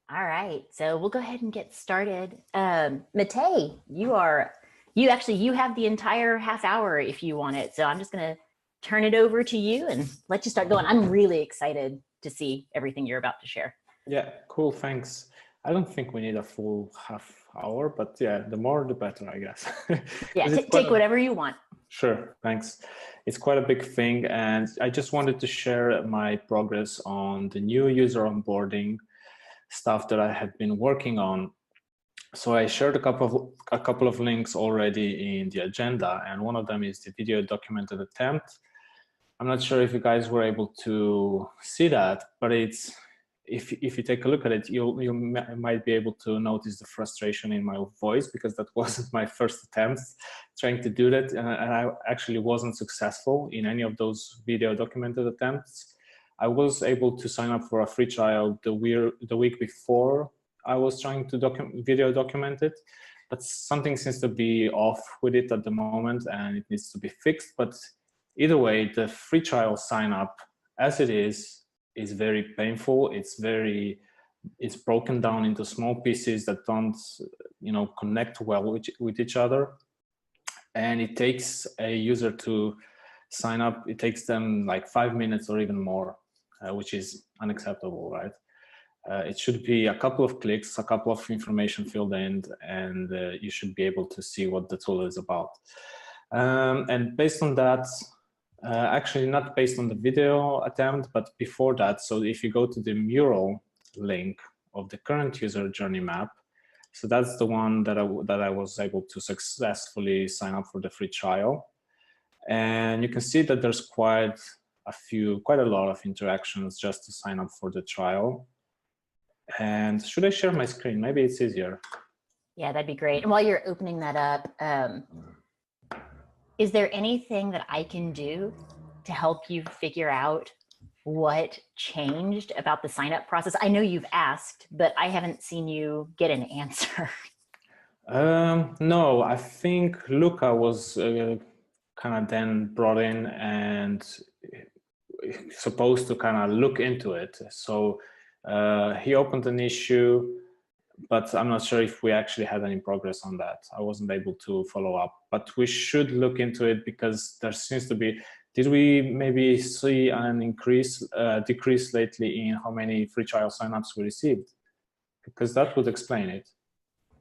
All right, so we'll go ahead and get started. Matej, you have the entire half hour if you want it. So I'm just gonna turn it over to you and let you start going. I'm really excited to see everything you're about to share. Yeah, cool, thanks. I don't think we need a full half hour, but yeah, the more the better, I guess. Yeah, take whatever you want. Sure, thanks. It's quite a big thing, and I just wanted to share my progress on the new user onboarding stuff that I had been working on. So I shared a couple of links already in the agenda, and one of them is the video documented attempt. I'm not sure if you guys were able to see that, but it's if you take a look at it, you might be able to notice the frustration in my voice, because that wasn't my first attempt trying to do that, and I actually wasn't successful in any of those video documented attempts. I was able to sign up for a free trial the week before I was trying to video document it, but something seems to be off with it at the moment and it needs to be fixed. But either way, the free trial sign up as it is very painful. It's broken down into small pieces that don't, connect well with each other. And it takes a user to sign up. It takes them like 5 minutes or even more, which is unacceptable, right? It should be a couple of clicks, a couple of information filled in, and you should be able to see what the tool is about. And based on that, actually not based on the video attempt, but before that, so if you go to the mural link of the current user journey map, so that's the one that I was able to successfully sign up for the free trial. And you can see that there's quite a lot of interactions just to sign up for the trial. And should I share my screen? Maybe it's easier. Yeah, that'd be great. And while you're opening that up, is there anything that I can do to help you figure out what changed about the sign up process? I know you've asked, but I haven't seen you get an answer. No, I think Luca was kind of then brought in and supposed to kind of look into it. So he opened an issue, but I'm not sure if we actually had any progress on that. I wasn't able to follow up, but we should look into it, because there seems to be, did we maybe see an decrease lately in how many free trial signups we received? Because that would explain it.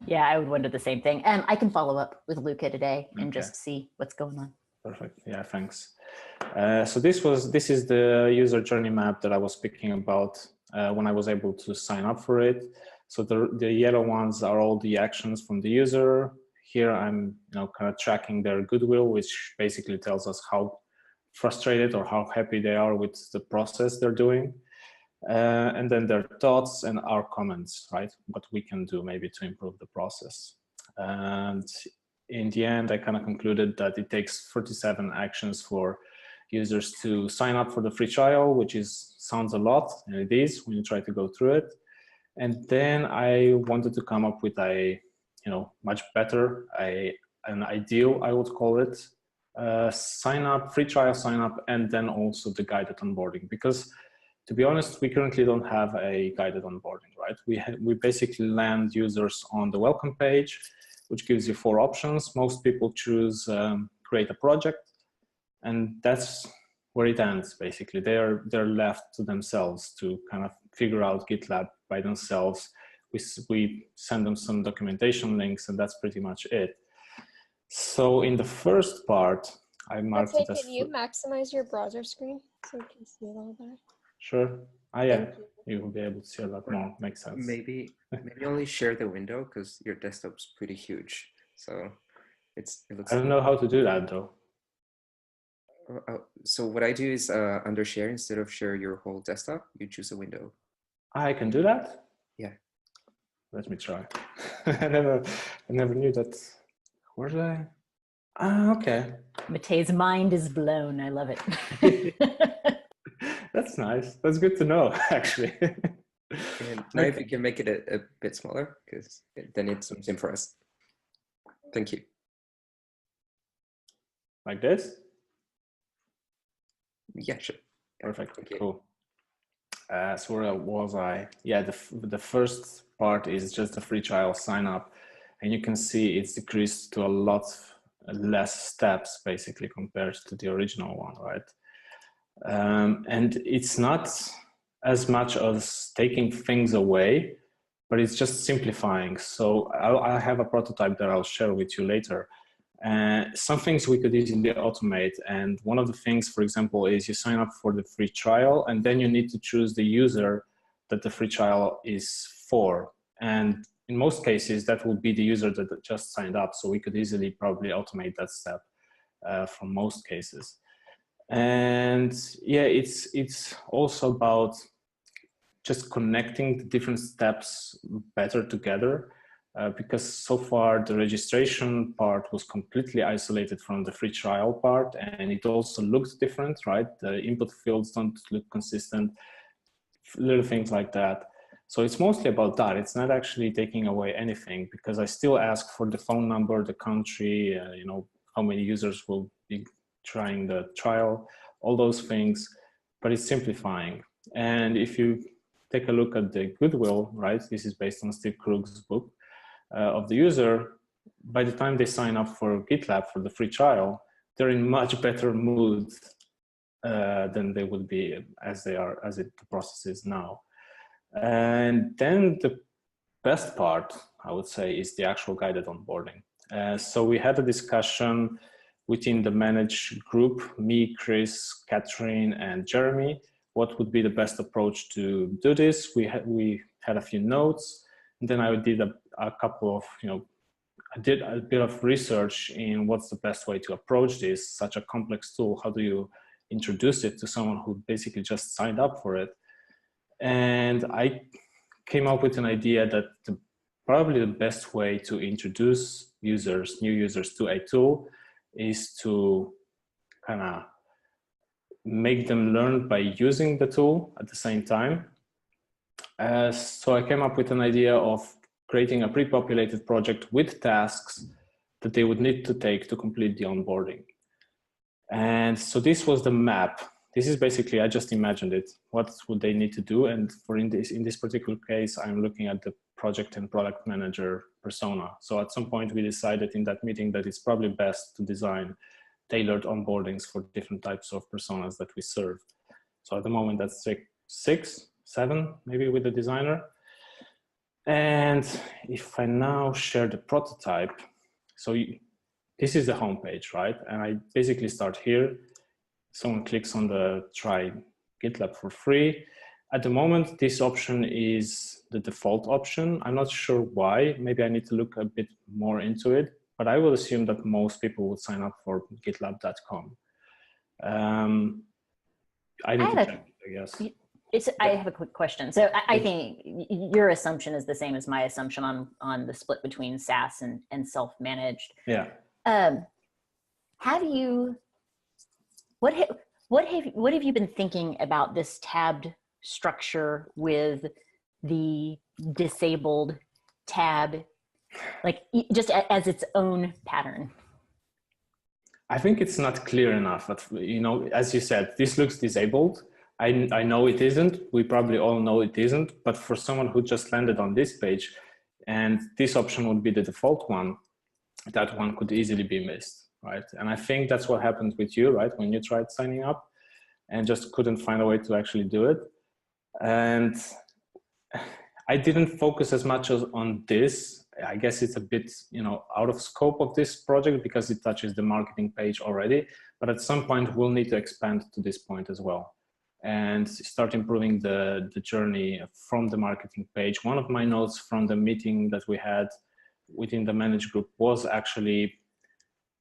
Yeah, I would wonder the same thing. I can follow up with Luca today and just see what's going on. Perfect. Yeah, thanks. So this is the user journey map that I was speaking about when I was able to sign up for it. So the yellow ones are all the actions from the user. Here I'm kind of tracking their goodwill, which basically tells us how frustrated or how happy they are with the process they're doing. And then their thoughts and our comments, right? What we can do maybe to improve the process. And in the end, I kind of concluded that it takes 37 actions for users to sign up for the free trial, which sounds a lot, and it is when you try to go through it. And then I wanted to come up with a, much better, an ideal, I would call it, free trial sign up, and then also the guided onboarding. Because to be honest, we currently don't have a guided onboarding, right? We basically land users on the welcome page, which gives you 4 options. Most people choose create a project, and that's where it ends. Basically, they're left to themselves to kind of figure out GitLab by themselves. We send them some documentation links, and that's pretty much it. So in the first part, I marked it as. Can you maximize your browser screen so you can see it all better? Sure. Yeah, you will be able to see a lot more. Makes sense. Maybe only share the window, because your desktop's pretty huge. So it looks. I don't know how to do that though. So what I do is under share, instead of share your whole desktop, you choose a window. I can do that? Yeah. Let me try. I never knew that. Where did I? Okay. Matej's mind is blown. I love it. That's nice. That's good to know, actually. And now if you can make it a bit smaller, because then it zooms in for us. Thank you. Like this? Yeah, sure. Perfect. Cool. So where was I? Yeah, the first part is just the free trial sign up, and you can see it's decreased to a lot less steps basically compared to the original one, right? And it's not as much as taking things away, but it's just simplifying. So I have a prototype that I'll share with you later. Some things we could easily automate. And one of the things, for example, is you sign up for the free trial, and then you need to choose the user that the free trial is for. And in most cases, that will be the user that just signed up. So we could easily probably automate that step from most cases. And yeah, it's also about just connecting the different steps better together, because so far the registration part was completely isolated from the free trial part, and it also looks different, right? The input fields don't look consistent, little things like that. So it's mostly about that. It's not actually taking away anything, because I still ask for the phone number, the country, how many users will be trying the trial, all those things, but it's simplifying. And if you take a look at the goodwill, right? This is based on Steve Krug's book of the user. By the time they sign up for GitLab for the free trial, they're in much better mood than they would be the process is now. And then the best part, I would say, is the actual guided onboarding. So we had a discussion within the managed group, me, Chris, Catherine, and Jeremy, what would be the best approach to do this. We had a few notes, and then I did a couple of, I did a bit of research in what's the best way to approach this, such a complex tool. How do you introduce it to someone who basically just signed up for it? And I came up with an idea that probably the best way to introduce new users to a tool is to kind of make them learn by using the tool at the same time. So I came up with an idea of creating a pre-populated project with tasks that they would need to take to complete the onboarding. And so this was the map. This is basically, I just imagined it. What would they need to do? And in this particular case, I'm looking at the project and product manager persona. So at some point we decided in that meeting that it's probably best to design tailored onboardings for different types of personas that we serve. So at the moment that's like 6, 7, maybe with the designer. And if I now share the prototype, so this is the homepage, right? And I basically start here. Someone clicks on the try GitLab for free. At the moment, this option is the default option. I'm not sure why. Maybe I need to look a bit more into it, but I will assume that most people would sign up for gitlab.com. I need to check, I guess. I have a quick question. So I think your assumption is the same as my assumption on the split between SaaS and self-managed. Yeah. What have you been thinking about this tabbed structure with the disabled tab, like just as its own pattern? I think it's not clear enough, but as you said, this looks disabled. I know it isn't. We probably all know it isn't, but for someone who just landed on this page and this option would be the default one, that one could easily be missed, right? And I think that's what happened with you, right? When you tried signing up and just couldn't find a way to actually do it. And I didn't focus as much on this. I guess it's a bit, out of scope of this project because it touches the marketing page already, but at some point we'll need to expand to this point as well and start improving the journey from the marketing page. One of my notes from the meeting that we had within the managed group was actually,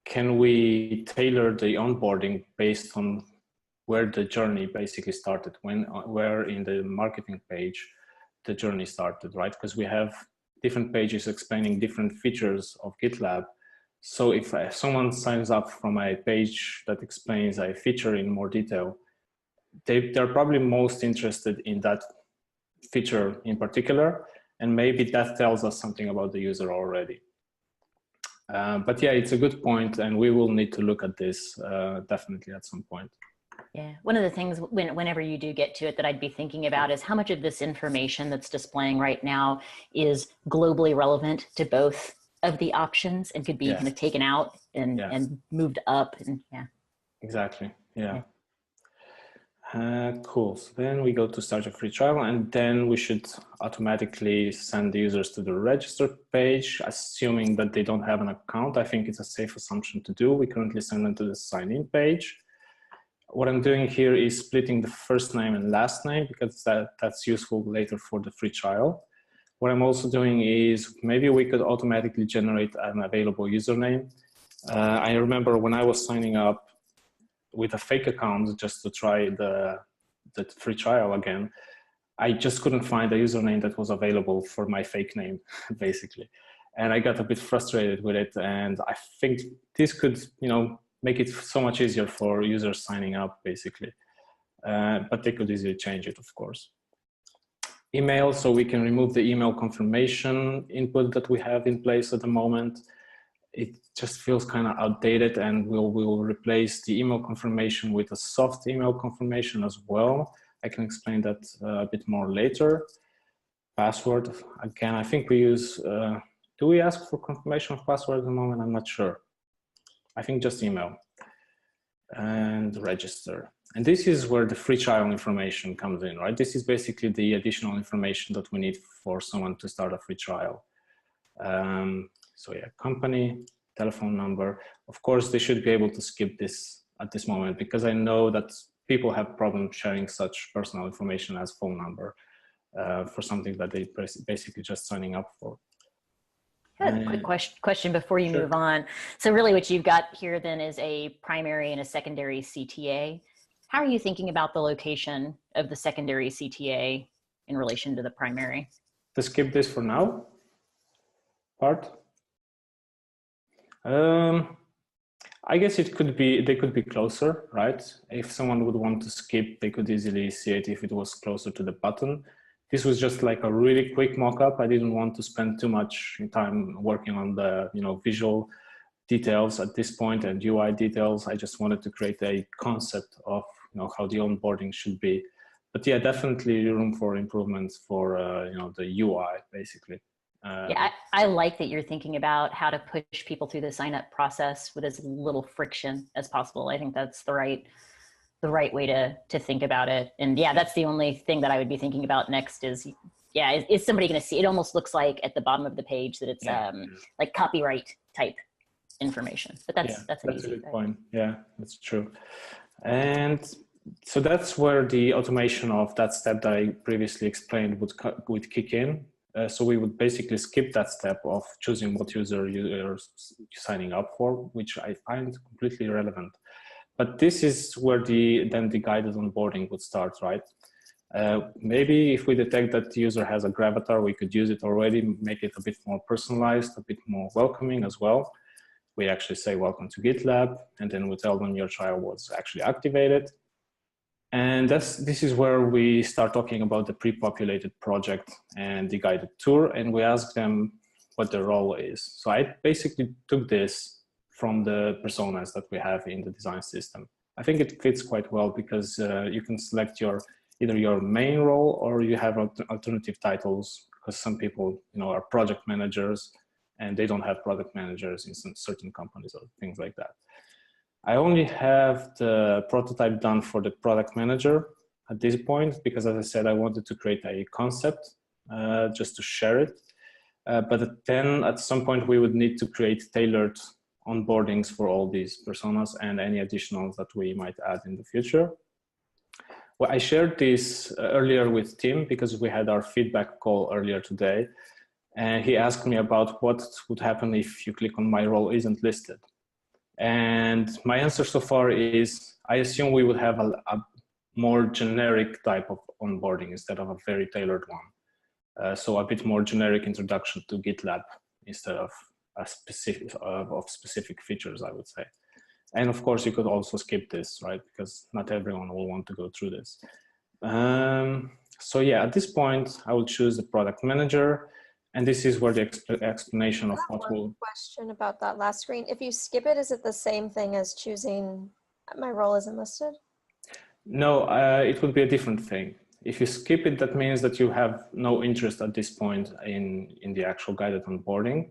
can we tailor the onboarding based on where the journey basically started, where in the marketing page the journey started, right? Because we have different pages explaining different features of GitLab. So if someone signs up from a page that explains a feature in more detail, they're probably most interested in that feature in particular, and maybe that tells us something about the user already. But yeah, it's a good point, and we will need to look at this definitely at some point. Yeah. One of the things whenever you do get to it that I'd be thinking about is how much of this information that's displaying right now is globally relevant to both of the options and could be kind of taken out and moved up. And yeah. Exactly. Yeah. Cool. So then we go to start a free trial, and then we should automatically send the users to the register page, assuming that they don't have an account. I think it's a safe assumption to do. We currently send them to the sign in page. What I'm doing here is splitting the first name and last name because that's useful later for the free trial. What I'm also doing is maybe we could automatically generate an available username. I remember when I was signing up with a fake account just to try the free trial again, I just couldn't find a username that was available for my fake name, basically. And I got a bit frustrated with it. And I think this could, make it so much easier for users signing up, basically. But they could easily change it, of course. Email, so we can remove the email confirmation input that we have in place at the moment. It just feels kind of outdated, and we will replace the email confirmation with a soft email confirmation as well. I can explain that a bit more later. Password, again, I think we use, do we ask for confirmation of password at the moment? I'm not sure. I think just email and register. And this is where the free trial information comes in, right? This is basically the additional information that we need for someone to start a free trial. So yeah, company, telephone number. Of course, they should be able to skip this at this moment because I know that people have problems sharing such personal information as phone number for something that they basically just signing up for. A quick question before you move on. So really what you've got here then is a primary and a secondary CTA. How are you thinking about the location of the secondary CTA in relation to the primary? To skip this for now part? I guess it could be, they could be closer, right? If someone would want to skip, they could easily see it if it was closer to the button. This was just like a really quick mock-up. I didn't want to spend too much time working on the visual details at this point and UI details. I just wanted to create a concept of how the onboarding should be. But yeah, definitely room for improvements for the UI basically. Yeah, I like that you're thinking about how to push people through the sign-up process with as little friction as possible. I think that's the right way to think about it. And yeah, that's the only thing that I would be thinking about next is, yeah, is somebody going to see? It almost looks like at the bottom of the page that it's like copyright type information. But that's an easy a good point. Yeah, that's true. And so that's where the automation of that step that I previously explained would kick in. So we would basically skip that step of choosing what user you're signing up for, which I find completely irrelevant. But this is where then the guided onboarding would start, right? Maybe if we detect that the user has a gravatar, we could use it already, make it a bit more personalized, a bit more welcoming as well. We actually say, welcome to GitLab, and then we tell them your trial was actually activated. And this is where we start talking about the pre-populated project and the guided tour, and we ask them what their role is. So I basically took this from the personas that we have in the design system. I think it fits quite well because you can select either your main role or you have alternative titles, because some people are project managers and they don't have product managers in some certain companies or things like that. I only have the prototype done for the product manager at this point, because as I said, I wanted to create a concept just to share it. But then at some point we would need to create tailored onboardings for all these personas and any additionals that we might add in the future. Well, I shared this earlier with Tim because we had our feedback call earlier today, and he asked me about what would happen if you click on my role isn't listed. And my answer so far is, I assume we would have a more generic type of onboarding instead of a very tailored one. So a bit more generic introduction to GitLab instead of a specific features, I would say. And of course, you could also skip this, right? Because not everyone will want to go through this. So yeah, at this point, I will choose the product manager. And this is where the explanation of what will... Question about that last screen. If you skip it, is it the same thing as choosing my role isn't listed? No, it would be a different thing. If you skip it, that means that you have no interest at this point in the actual guided onboarding.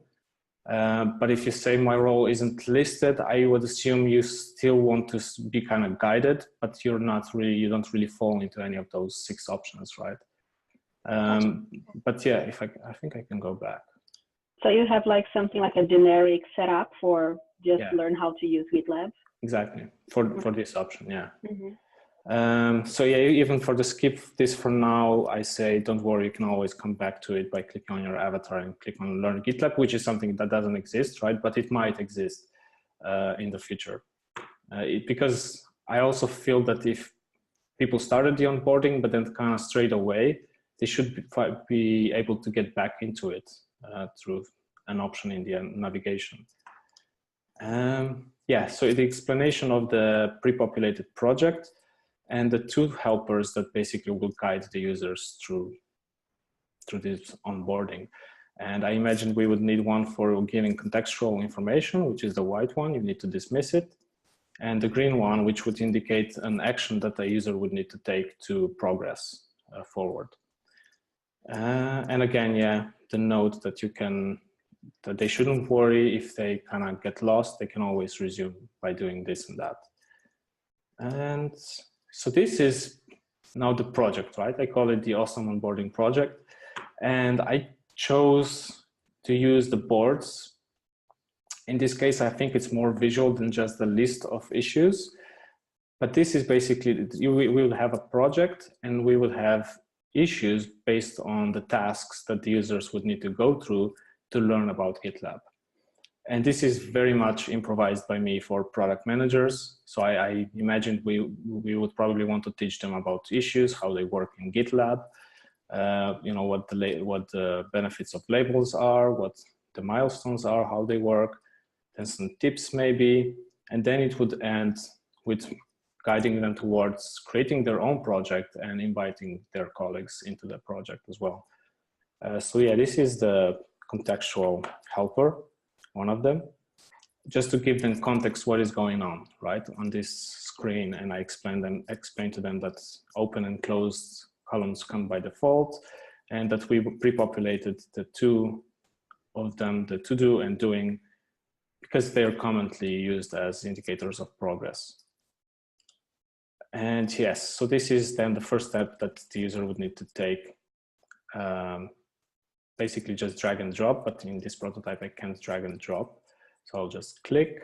But if you say my role isn't listed, I would assume you still want to be kind of guided, but you don't really fall into any of those 6 options, right? But yeah, I think I can go back. So you have like something like a generic setup for just Yeah. learn how to use GitLab? Exactly, for this option, yeah. Mm-hmm. So yeah, even for the skip this for now, I say, don't worry, you can always come back to it by clicking on your avatar and click on Learn GitLab, which is something that doesn't exist, right? But it might exist in the future. Because I also feel that if people started the onboarding, but then kind of strayed away, they should be able to get back into it through an option in the navigation. Yeah, so the explanation of the pre-populated project and the 2 helpers that basically will guide the users through this onboarding. And I imagine we would need one for giving contextual information, which is the white one, you need to dismiss it. And the green one, which would indicate an action that the user would need to take to progress forward. And again, yeah, the note that that they shouldn't worry if they kind of get lost, they can always resume by doing this and that. And so this is now the project, right? I call it the Awesome Onboarding Project. And I chose to use the boards. In this case, I think it's more visual than just the list of issues. But this is basically, we will have a project and we will have issues based on the tasks that the users would need to go through to learn about GitLab. And this is very much improvised by me for product managers. So I imagined we would probably want to teach them about issues, how they work in GitLab, what the benefits of labels are, what the milestones are, how they work, then some tips maybe, and then it would end with guiding them towards creating their own project and inviting their colleagues into the project as well. So yeah, this is the contextual helper, one of them, just to give them context what is going on, right, on this screen. And I explain to them that open and closed columns come by default, and that we pre-populated the 2 of them, the to-do and doing, because they are commonly used as indicators of progress. And yes, so this is then the first step that the user would need to take. Basically just drag and drop, but in this prototype I can't drag and drop. So I'll just click.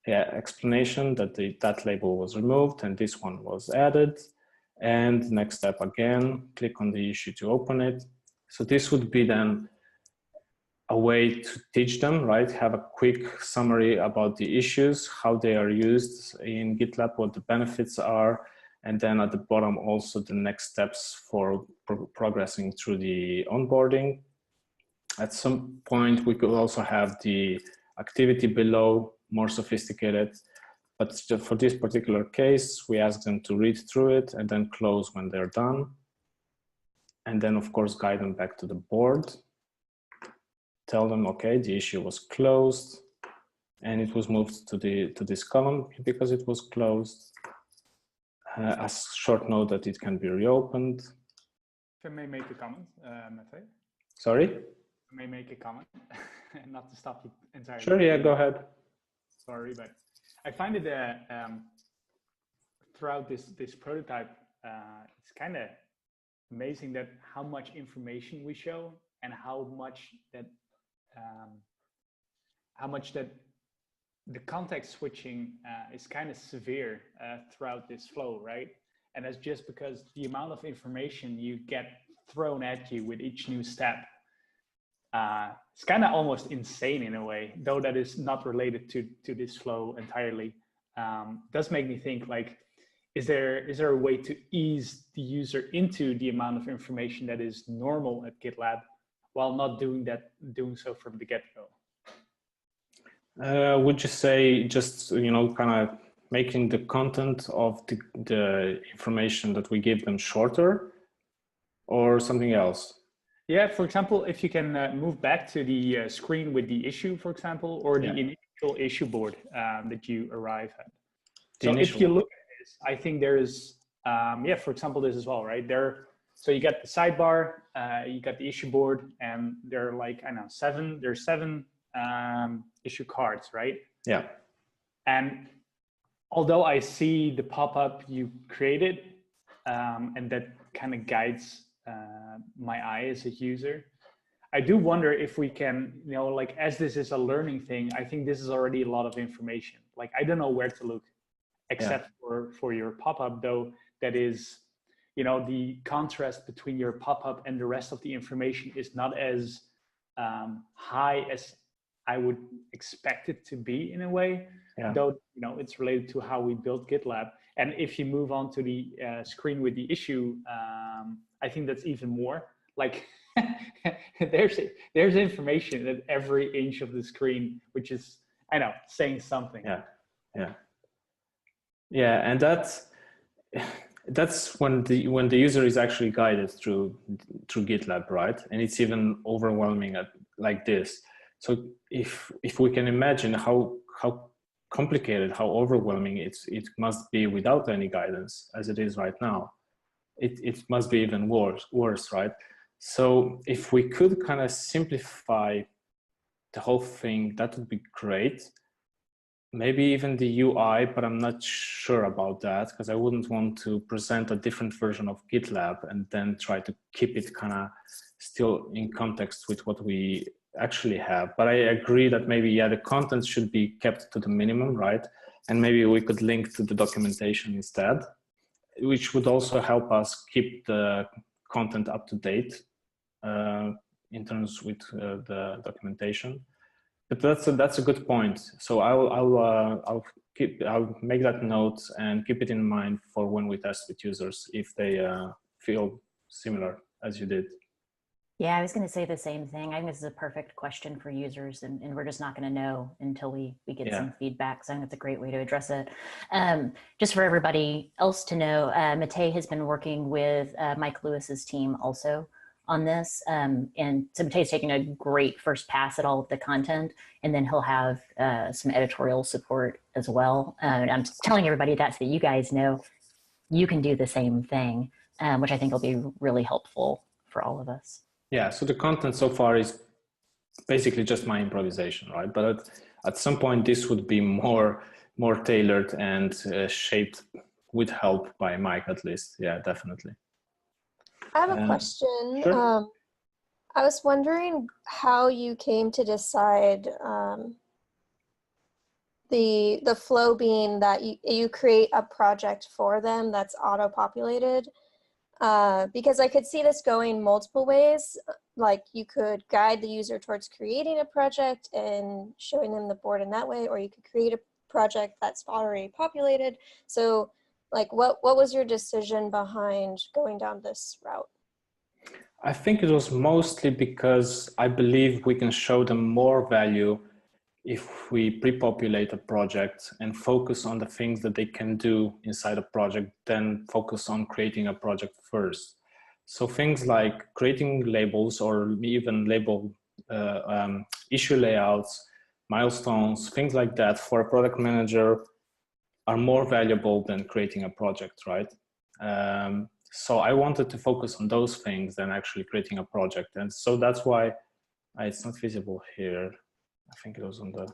Yeah, explanation that that label was removed and this one was added. And next step again, click on the issue to open it. So this would be then a way to teach them, right? Have a quick summary about the issues, how they are used in GitLab, what the benefits are, and then at the bottom also the next steps for progressing through the onboarding. At some point we could also have the activity below, more sophisticated, but for this particular case we ask them to read through it and then close when they're done, and then of course guide them back to the board. Tell them, okay, the issue was closed and it was moved to this column because it was closed. A short note that it can be reopened. If I may make a comment, Matej. Sorry? I may make a comment, not to stop you entirely. Sure, yeah, go ahead. Sorry, but I find it throughout this prototype, it's kind of amazing that how much information we show and how much that the context switching is kind of severe throughout this flow, right? And that's just because the amount of information you get thrown at you with each new step, it's kind of almost insane in a way, though that is not related to this flow entirely. Does make me think, like, is there a way to ease the user into the amount of information that is normal at GitLab while not doing so from the get-go? Would you say just, kind of making the content of the information that we give them shorter, or something else? Yeah, for example, if you can move back to the screen with the issue, for example, or the initial issue board that you arrive at. So if you look at this, I think there is yeah, for example, this as well, right? So you got the sidebar, you got the issue board, and there are like, I don't know, there's seven issue cards, right? Yeah. And although I see the pop-up you created, and that kind of guides my eye as a user, I do wonder if we can, you know, like, as this is a learning thing, I think this is already a lot of information. Like, I don't know where to look, except for your pop-up, though, that is, you know, the contrast between your pop-up and the rest of the information is not as high as I would expect it to be in a way, though, you know, it's related to how we built GitLab. And if you move on to the screen with the issue, I think that's even more like there's information at every inch of the screen, which is, I know, saying something. Yeah, and that's when the user is actually guided through GitLab, right? And it's even overwhelming like this. So if we can imagine how complicated, how overwhelming it must be without any guidance as it is right now, it must be even worse, right? So if we could kind of simplify the whole thing, that would be great. Maybe even the UI, but I'm not sure about that, because I wouldn't want to present a different version of GitLab and then try to keep it kind of still in context with what we actually have. But I agree that maybe, yeah, the content should be kept to the minimum, right? And maybe we could link to the documentation instead, which would also help us keep the content up to date in terms with the documentation. But that's a good point. So I'll make that note and keep it in mind for when we test with users if they feel similar as you did. Yeah, I was going to say the same thing. I think this is a perfect question for users, and we're just not going to know until we get some feedback. So I think it's a great way to address it. Just for everybody else to know, Matej has been working with Mike Lewis's team also on this. And so Matej's taking a great first pass at all of the content, and then he'll have some editorial support as well. And I'm telling everybody that so that you guys know you can do the same thing, which I think will be really helpful for all of us. Yeah, so the content so far is basically just my improvisation, right? But at some point, this would be more tailored and shaped with help by Mike, at least. Yeah, definitely. I have a question. Sure. I was wondering how you came to decide the flow being that you create a project for them that's auto-populated. Because I could see this going multiple ways. Like you could guide the user towards creating a project and showing them the board in that way, or you could create a project that's already populated. So like what was your decision behind going down this route? I think it was mostly because I believe we can show them more value if we pre-populate a project and focus on the things that they can do inside a project, then focus on creating a project first. So things like creating labels or even label issue layouts, milestones, things like that for a product manager are more valuable than creating a project, right? So I wanted to focus on those things than actually creating a project. And so that's why it's not visible here. I think it was on the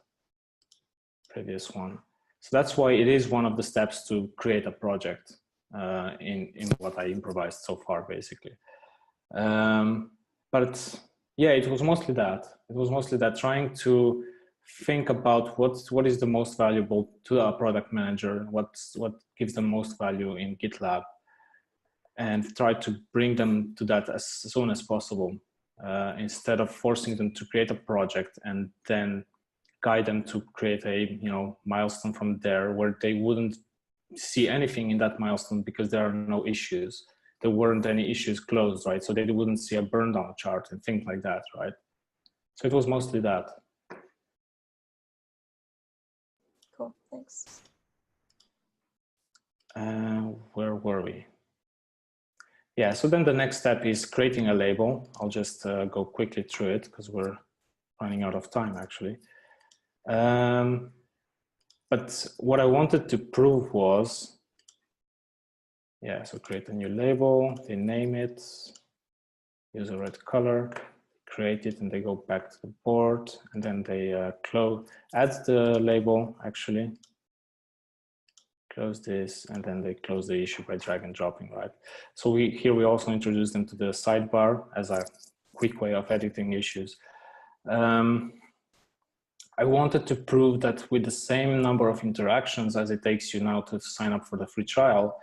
previous one. So that's why it is one of the steps to create a project in what I improvised so far, basically. But yeah, it was mostly that. It was mostly that, trying to think about what is the most valuable to a product manager, what gives them most value in GitLab, and try to bring them to that as soon as possible. Instead of forcing them to create a project and then guide them to create a milestone from there where they wouldn't see anything in that milestone because there are no issues. There weren't any issues closed, right? So they wouldn't see a burn down chart and things like that, right? So it was mostly that. Cool, thanks. Where were we? Yeah, so then the next step is creating a label. I'll just go quickly through it because we're running out of time, actually. But what I wanted to prove was, Yeah, so create a new label, they name it, use a red color, create it, and they go back to the board, and then they add the label, actually, close this, and then they close the issue by drag and dropping, right? So here we also introduce them to the sidebar as a quick way of editing issues. I wanted to prove that with the same number of interactions as it takes you now to sign up for the free trial,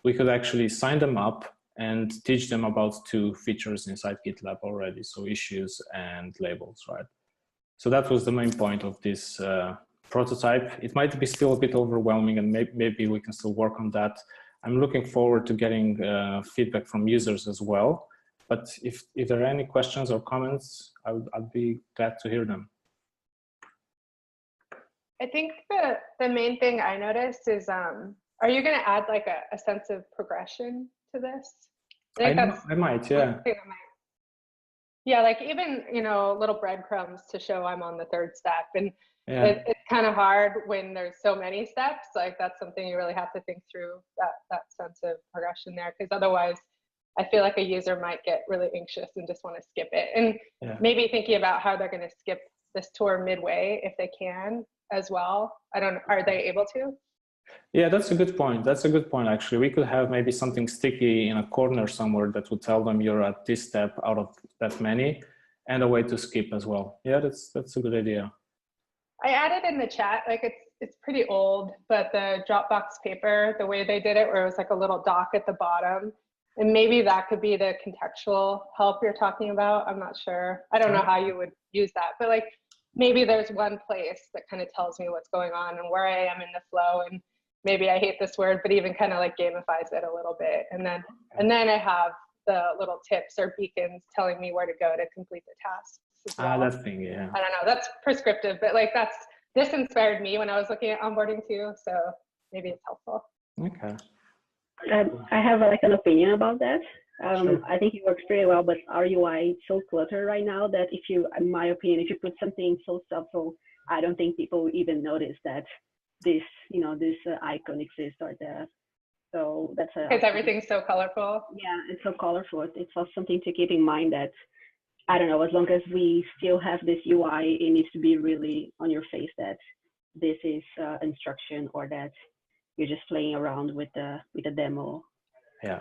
we could actually sign them up and teach them about 2 features inside GitLab already, so issues and labels, right? So that was the main point of this prototype. It might be still a bit overwhelming, and maybe we can still work on that. I'm looking forward to getting feedback from users as well. But if there are any questions or comments, I'd be glad to hear them. I think the main thing I noticed is, are you going to add like a sense of progression to this? I might, yeah. Yeah, like even, you know, little breadcrumbs to show I'm on the 3rd step. And Yeah. it's kind of hard when there's so many steps. Like that's something you really have to think through, that sense of progression there. Because otherwise, I feel like a user might get really anxious and just want to skip it. And maybe thinking about how they're going to skip this tour midway if they can as well. Are they able to? Yeah, that's a good point. That's a good point, actually. We could have maybe something sticky in a corner somewhere that would tell them you're at this step out of that many, and a way to skip as well. Yeah, that's a good idea. I added in the chat, like it's pretty old, but the Dropbox paper, the way they did it, where it was like a little dock at the bottom, and maybe that could be the contextual help you're talking about. I'm not sure. I don't know how you would use that, but like maybe there's one place that kind of tells me what's going on and where I am in the flow, and maybe I hate this word, but even kind of like gamifies it a little bit. And then I have the little tips or beacons telling me where to go to complete the tasks as well. That thing, yeah. I don't know, that's prescriptive, but like this inspired me when I was looking at onboarding too. So maybe it's helpful. Okay. I have like an opinion about that. Sure. I think it works pretty well, but our UI is so cluttered right now that if you, in my opinion, if you put something so subtle, I don't think people even notice that this, you know, this icon exists or that. So that's a. Because everything's so colorful. Yeah, it's so colorful. It's also something to keep in mind that, I don't know, as long as we still have this UI, it needs to be really on your face that this is instruction or that you're just playing around with the demo. Yeah.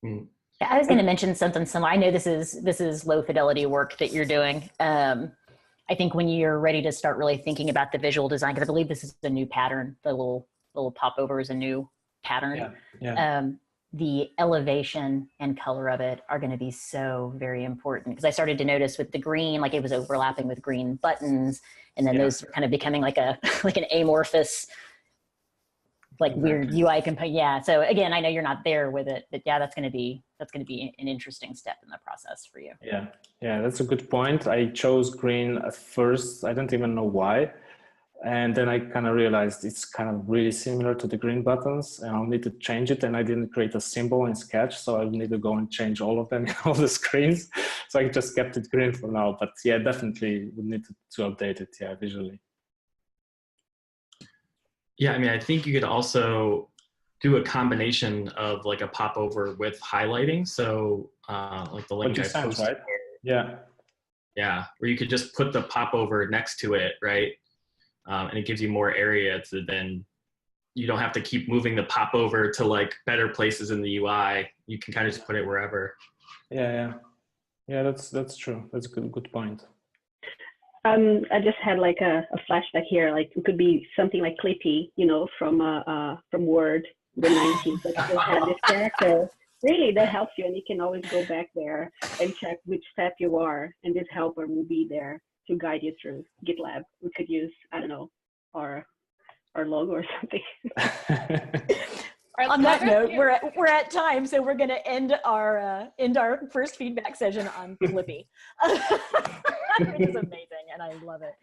Mm. I was going to mention something similar. I know this is low fidelity work that you're doing. I think when you're ready to start really thinking about the visual design, because I believe this is a new pattern, the little popover is a new pattern. Yeah. Yeah. The elevation and color of it are going to be so very important, because I started to notice with the green, like it was overlapping with green buttons, and then those were kind of becoming like an amorphous, like weird UI component. Yeah. So again, I know you're not there with it, but yeah, that's going to be an interesting step in the process for you. Yeah. Yeah. That's a good point. I chose green at first. I don't even know why. And then I kind of realized it's kind of really similar to the green buttons, and I'll need to change it. And I didn't create a symbol in Sketch, so I'll need to go and change all of them in all the screens. So I just kept it green for now. But yeah, definitely would need to update it, yeah, visually. Yeah, I mean, I think you could also do a combination of like a popover with highlighting. So like the link I posted, right? Yeah. Yeah, where you could just put the popover next to it, right? And it gives you more area to then, you don't have to keep moving the popover to like better places in the UI. You can kind of just put it wherever. Yeah, that's true. That's a good point. I just had like a flashback here. Like it could be something like Clippy, you know, from Word, the 19th. That just had this character. Really, that helps you, and you can always go back there and check which step you are, and this helper will be there to guide you through GitLab. We could use, I don't know, our logo or something. On that note, we're at time, so we're going to end our first feedback session on Clippy, which is amazing, and I love it.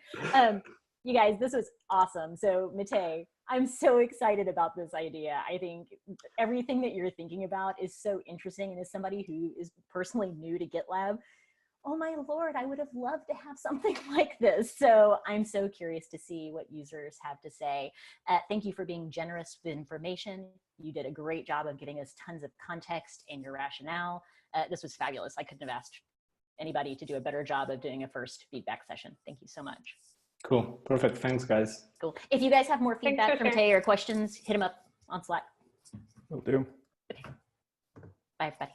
You guys, this was awesome. So Matej, I'm so excited about this idea. I think everything that you're thinking about is so interesting, and as somebody who is personally new to GitLab, oh my Lord, I would have loved to have something like this. So I'm so curious to see what users have to say. Thank you for being generous with information. You did a great job of giving us tons of context and your rationale. This was fabulous. I couldn't have asked anybody to do a better job of doing a first feedback session. Thank you so much. Cool. Perfect. Thanks, guys. Cool. If you guys have more feedback from Matej or questions, hit him up on Slack. Will do. Bye, everybody.